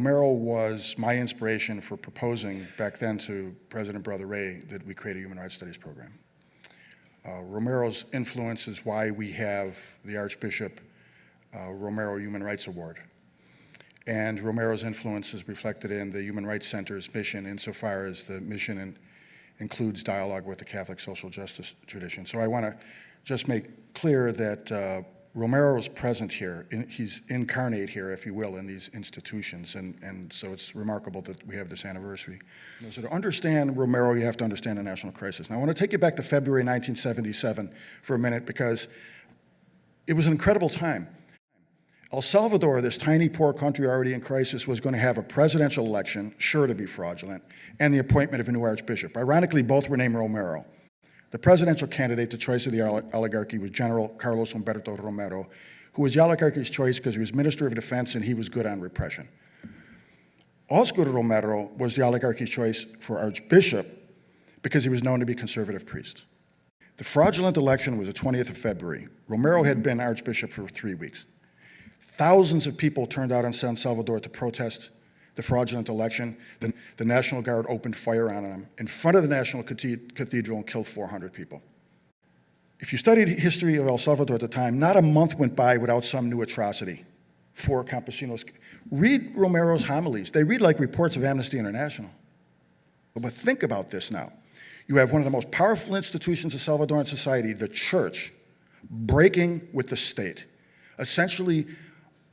Romero was my inspiration for proposing back then to President Brother Ray that we create a human rights studies program. Romero's influence is why we have the Archbishop Romero Human Rights Award. And Romero's influence is reflected in the Human Rights Center's mission insofar as the mission includes dialogue with the Catholic social justice tradition. So I want to just make clear that Romero is present here. He's incarnate here, if you will, in these institutions. And so it's remarkable that we have this anniversary. So to understand Romero, you have to understand the national crisis. Now I want to take you back to February 1977 for a minute because it was an incredible time. El Salvador, this tiny, poor country already in crisis, was going to have a presidential election, sure to be fraudulent, and the appointment of a new archbishop. Ironically, both were named Romero. The presidential candidate, the choice of the oligarchy, was General Carlos Humberto Romero, who was the oligarchy's choice because he was Minister of Defense and he was good on repression. Oscar Romero was the oligarchy's choice for archbishop because he was known to be a conservative priest. The fraudulent election was the 20th of February. Romero had been archbishop for 3 weeks. Thousands of people turned out in San Salvador to protest the fraudulent election. The National Guard opened fire on them in front of the National Cathedral and killed 400 people. If you studied the history of El Salvador at the time, not a month went by without some new atrocity for campesinos. Read Romero's homilies. They read like reports of Amnesty International. But think about this now. You have one of the most powerful institutions of Salvadoran society, the church, breaking with the state. Essentially,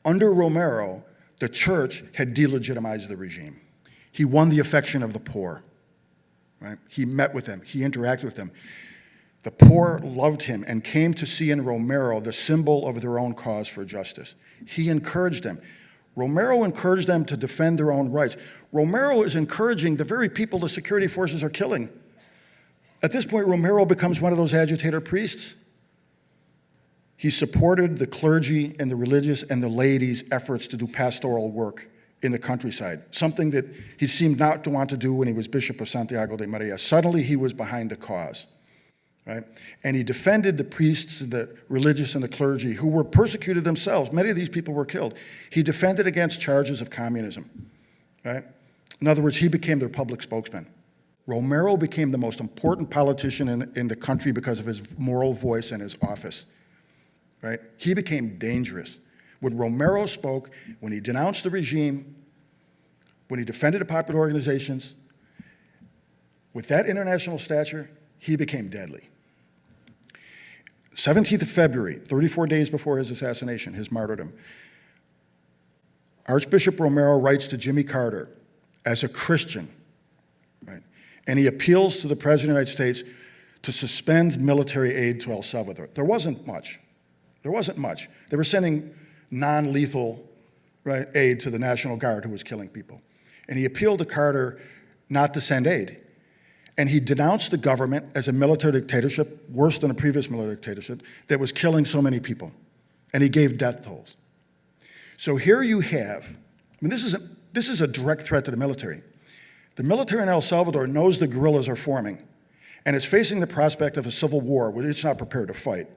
under Romero, the church had delegitimized the regime. He won the affection of the poor, right? He met with them, he interacted with them. The poor loved him and came to see in Romero the symbol of their own cause for justice. He encouraged them. Romero encouraged them to defend their own rights. Romero is encouraging the very people the security forces are killing. At this point, Romero becomes one of those agitator priests. He supported the clergy and the religious and the laity's efforts to do pastoral work in the countryside, something that he seemed not to want to do when he was Bishop of Santiago de Maria. Suddenly, he was behind the cause, right? And he defended the priests, and the religious, and the clergy who were persecuted themselves. Many of these people were killed. He defended against charges of communism, right? In other words, he became their public spokesman. Romero became the most important politician in the country because of his moral voice and his office. Right? He became dangerous. When Romero spoke, when he denounced the regime, when he defended the popular organizations, with that international stature, he became deadly. 17th of February, 34 days before his assassination, his martyrdom, Archbishop Romero writes to Jimmy Carter as a Christian, right? And he appeals to the President of the United States to suspend military aid to El Salvador. There wasn't much. There wasn't much. They were sending non-lethal, right, aid to the National Guard who was killing people. And he appealed to Carter not to send aid. And he denounced the government as a military dictatorship, worse than a previous military dictatorship, that was killing so many people. And he gave death tolls. So here you have, I mean, this is a direct threat to the military. The military in El Salvador knows the guerrillas are forming, and it's facing the prospect of a civil war which it's not prepared to fight.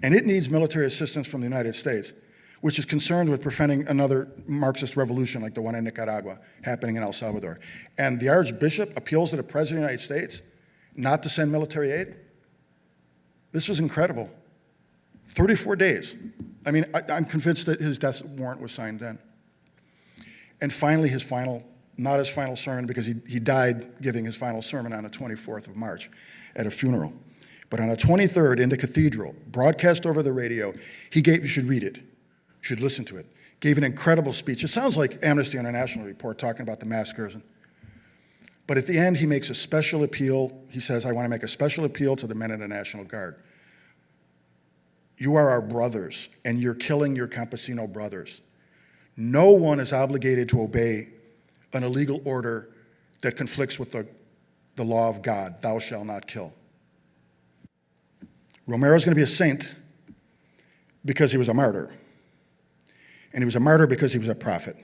And it needs military assistance from the United States, which is concerned with preventing another Marxist revolution like the one in Nicaragua happening in El Salvador. And the Archbishop appeals to the President of the United States not to send military aid? This was incredible. 34 days. I mean, I'm convinced that his death warrant was signed then. And finally, not his final sermon, because he died giving his final sermon on the 24th of March at a funeral. But on the 23rd, in the cathedral, broadcast over the radio, you should read it, you should listen to it, gave an incredible speech. It sounds like Amnesty International report talking about the massacres. But at the end, he makes a special appeal. He says, I want to make a special appeal to the men of the National Guard. You are our brothers, and you're killing your campesino brothers. No one is obligated to obey an illegal order that conflicts with the law of God, thou shalt not kill. Romero's going to be a saint because he was a martyr. And he was a martyr because he was a prophet.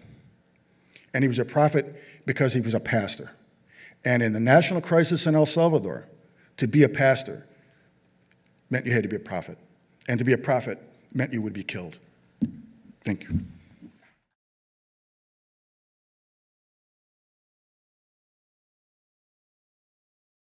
And he was a prophet because he was a pastor. And in the national crisis in El Salvador, to be a pastor meant you had to be a prophet. And to be a prophet meant you would be killed. Thank you.